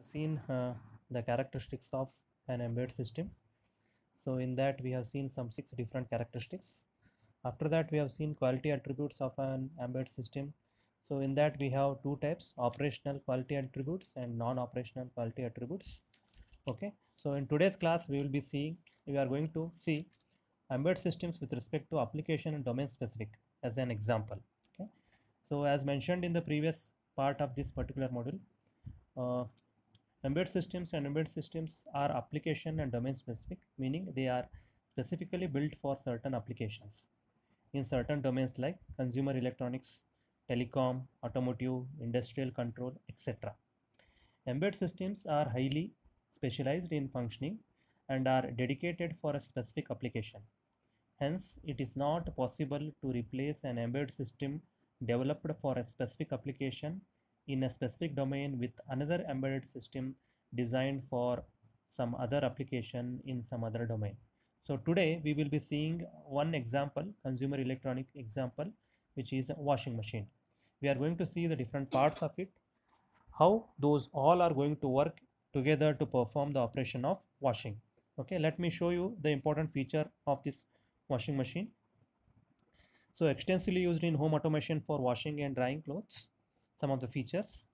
seen the characteristics of an embedded system. So in that we have seen some 6 different characteristics. After that we have seen quality attributes of an embedded system. So in that we have two types: operational quality attributes and non-operational quality attributes. Okay, so in today's class we are going to see embedded systems with respect to application and domain specific as an example. Okay, so as mentioned in the previous part of this particular module, uh, embedded systems are application and domain specific, meaning they are specifically built for certain applications in certain domains like consumer electronics, telecom, automotive, industrial control, etc. Embedded systems are highly specialized in functioning and are dedicated for a specific application. Hence, it is not possible to replace an embedded system developed for a specific application in a specific domain with another embedded system designed for some other application in some other domain. So today we will be seeing one example, consumer electronic example, which is a washing machine. We are going to see the different parts of it, how those all are going to work together to perform the operation of washing. Okay, let me show you the important feature of this washing machine. So extensively used in home automation for washing and drying clothes. Some of the features: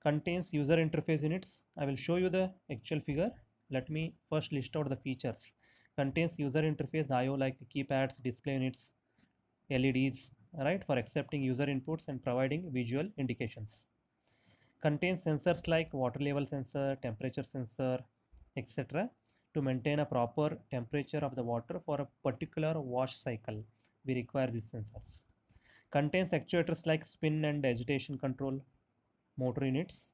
contains user interface units. I will show you the actual figure. Let me first list out the features. Contains user interface IO like keypads, display units, LEDs, right, for accepting user inputs and providing visual indications. Contains sensors like water level sensor, temperature sensor, etc. to maintain a proper temperature of the water for a particular wash cycle. We require these sensors. Contains actuators like spin and agitation control motor units.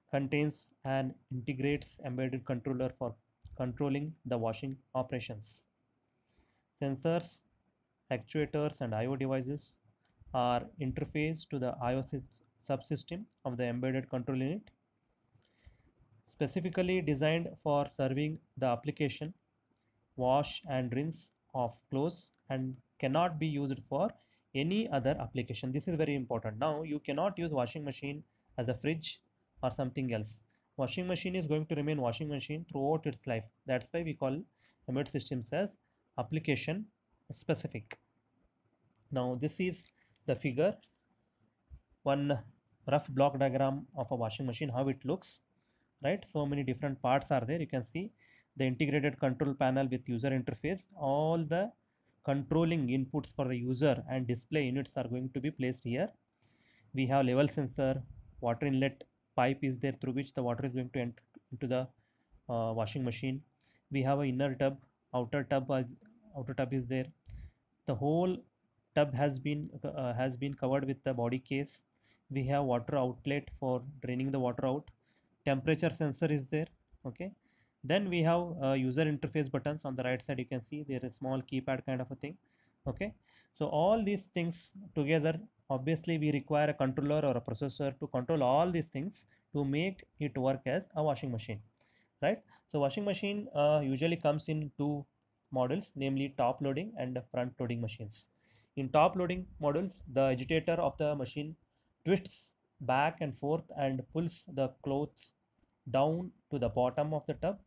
Contains and integrates embedded controller for controlling the washing operations. Sensors, actuators, and IO devices are interfaced to the IO subsystem of the embedded control unit, specifically designed for serving the application wash and rinse of clothes and cannot be used for any other application. This is very important. Now you cannot use washing machine as a fridge or something else. Washing machine is going to remain washing machine throughout its life. That's why we call embedded systems as application specific. Now this is the figure, one rough block diagram of a washing machine, how it looks, right? So many different parts are there. You can see the integrated control panel with user interface. All the controlling inputs for the user and display units are going to be placed here. We have level sensor, water inlet pipe is there through which the water is going to enter into the washing machine. We have an inner tub, outer tub, outer tub is there. The whole tub has been covered with the body case. We have water outlet for draining the water out. Temperature sensor is there. Okay, then we have user interface buttons on the right side. You can see there is a small keypad kind of a thing. Okay, so all these things together, obviously we require a controller or a processor to control all these things to make it work as a washing machine, right? So washing machine usually comes in two models, namely top loading and front loading machines. In top loading models, the agitator of the machine twists back and forth and pulls the clothes down to the bottom of the tub.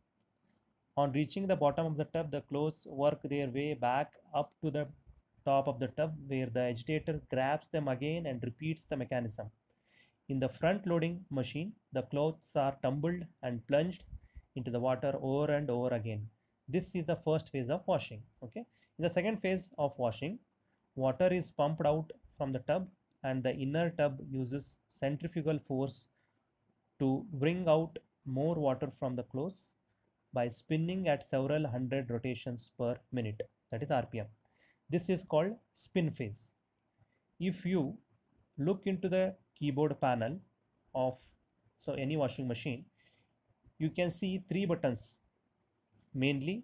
On reaching the bottom of the tub, the clothes work their way back up to the top of the tub, where the agitator grabs them again and repeats the mechanism. In the front loading machine, the clothes are tumbled and plunged into the water over and over again. This is the first phase of washing. Okay. In the second phase of washing, water is pumped out from the tub and the inner tub uses centrifugal force to bring out more water from the clothes by spinning at several hundred rotations per minute, that is RPM. This is called spin phase. If you look into the keyboard panel of any washing machine, you can see three buttons. Mainly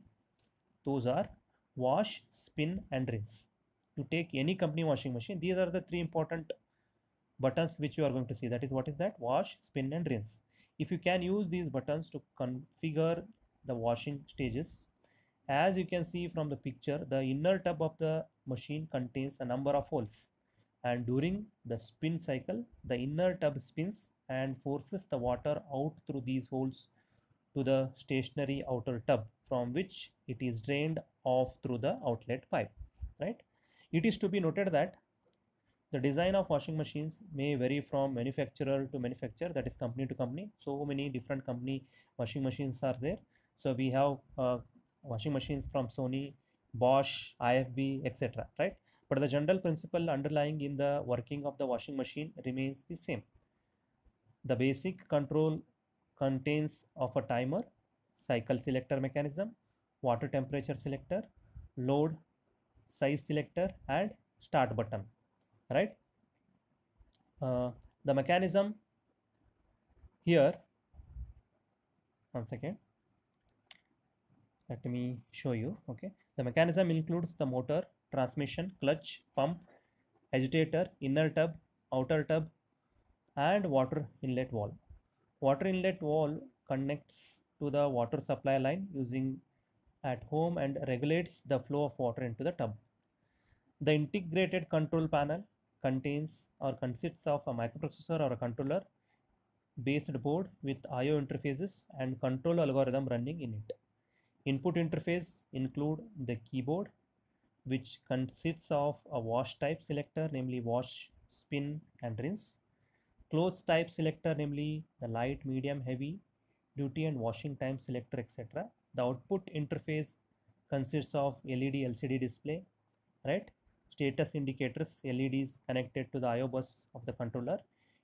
those are wash, spin and rinse. To take any company washing machine, these are the three important buttons which you are going to see. That is, what is that? Wash, spin and rinse. If you can use these buttons to configure the washing stages, as you can see from the picture, the inner tub of the machine contains a number of holes. and during the spin cycle, the inner tub spins and forces the water out through these holes to the stationary outer tub, from which it is drained off through the outlet pipe, right? It is to be noted that the design of washing machines may vary from manufacturer to manufacturer, that is company to company. So many different company washing machines are there. So we have washing machines from Sony, Bosch, IFB, etc., right? But the general principle underlying in the working of the washing machine remains the same. The basic control contains of a timer, cycle selector mechanism, water temperature selector, load, size selector, and start button, right? uh, the mechanism here, one second, let me show you. Okay, the mechanism includes the motor, transmission, clutch, pump, agitator, inner tub, outer tub, and water inlet valve. Water inlet valve connects to the water supply line using at home and regulates the flow of water into the tub. The integrated control panel contains or consists of a microprocessor or a controller based board with I/O interfaces and control algorithm running in it. Input interface include the keyboard, which consists of a wash type selector, namely wash, spin, and rinse. Clothes type selector, namely the light, medium, heavy duty, and washing time selector, etc. The output interface consists of LED, LCD display, right? Status indicators, LEDs connected to the I/O bus of the controller.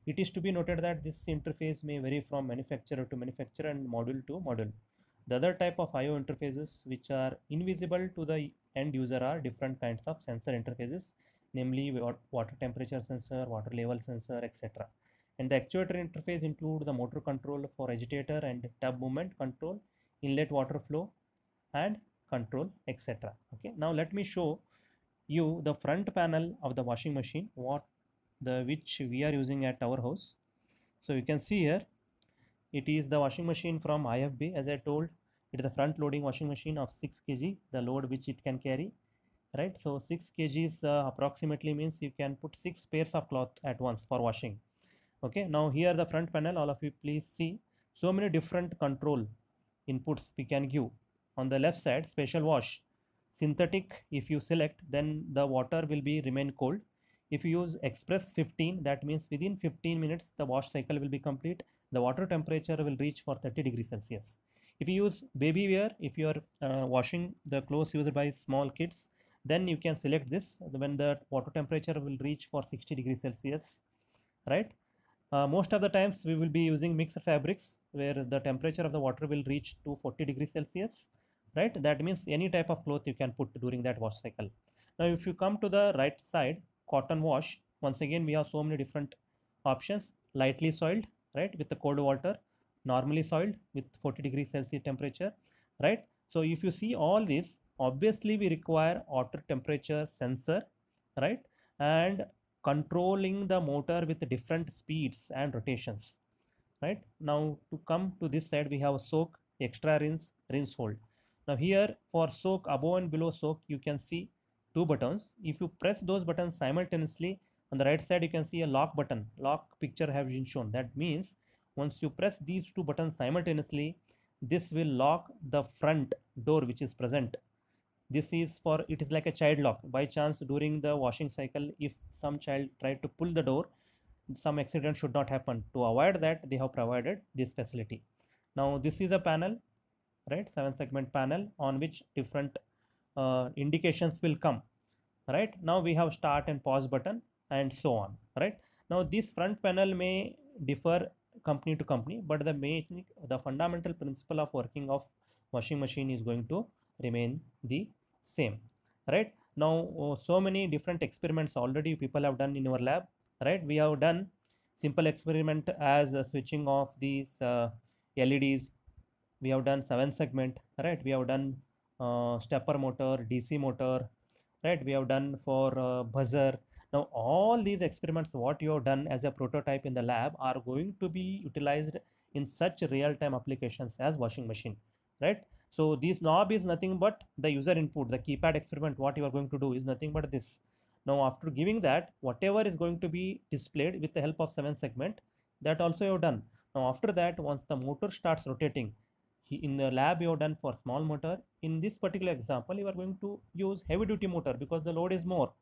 It is to be noted that this interface may vary from manufacturer to manufacturer and module to module. The other type of I/O interfaces which are invisible to the end user are different kinds of sensor interfaces, namely water temperature sensor, water level sensor, etc. And the actuator interface include the motor control for agitator and tub movement control, inlet water flow, and control, etc. Okay, now let me show you the front panel of the washing machine, which we are using at our house. So you can see here, it is the washing machine from IFB. As I told, it is a front loading washing machine of 6 kg, the load which it can carry, right? So 6 kgs approximately means you can put 6 pairs of cloth at once for washing. Okay, now here the front panel, all of you please see, so many different control inputs we can give. On the left side, special wash, synthetic, if you select, then the water will be remain cold. If you use express 15, that means within 15 minutes the wash cycle will be complete. The water temperature will reach for 30 degrees Celsius. If you use baby wear, if you are washing the clothes used by small kids, then you can select this when the water temperature will reach for 60 degrees Celsius, right? Most of the times we will be using mixed fabrics where the temperature of the water will reach to 40 degrees Celsius, right? That means any type of cloth you can put during that wash cycle. Now if you come to the right side, cotton wash, once again we have so many different options. Lightly soiled, right, with the cold water, normally soiled with 40 degrees Celsius temperature, right? So if you see all this, obviously we require water temperature sensor, right, and controlling the motor with different speeds and rotations, right? Now to come to this side, we have soak, extra rinse, rinse hold. Now here for soak, above and below soak, you can see two buttons. If you press those buttons simultaneously, on the right side you can see a lock button, lock picture have been shown. That means once you press these two buttons simultaneously, this will lock the front door which is present. This is for, it is like a child lock. By chance during the washing cycle, if some child tried to pull the door, some accident should not happen. To avoid that, they have provided this facility. Now this is a panel, right, 7 segment panel on which different indications will come, right? Now we have start and pause button and so on, right? Now this front panel may differ company to company, but the fundamental principle of working of washing machine is going to remain the same, right? Now so many different experiments already people have done in our lab, right? We have done simple experiment as switching off these LEDs. We have done 7 segment, right? We have done stepper motor, DC motor, right? We have done for buzzer. Now all these experiments what you have done as a prototype in the lab are going to be utilized in such real-time applications as washing machine, right? So this knob is nothing but the user input. The keypad experiment what you are going to do is nothing but this. Now after giving that, whatever is going to be displayed with the help of 7 segment, that also you have done. Now after that, once the motor starts rotating, in the lab you have done for small motor. In this particular example, you are going to use heavy duty motor because the load is more.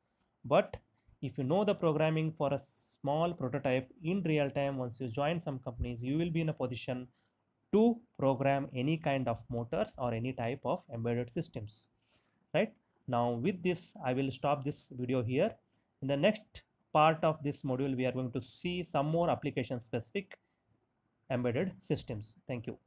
But if you know the programming for a small prototype in real time, once you join some companies, you will be in a position to program any kind of motors or any type of embedded systems, right? Now with this, I will stop this video here. In the next part of this module, we are going to see some more application specific embedded systems. Thank you.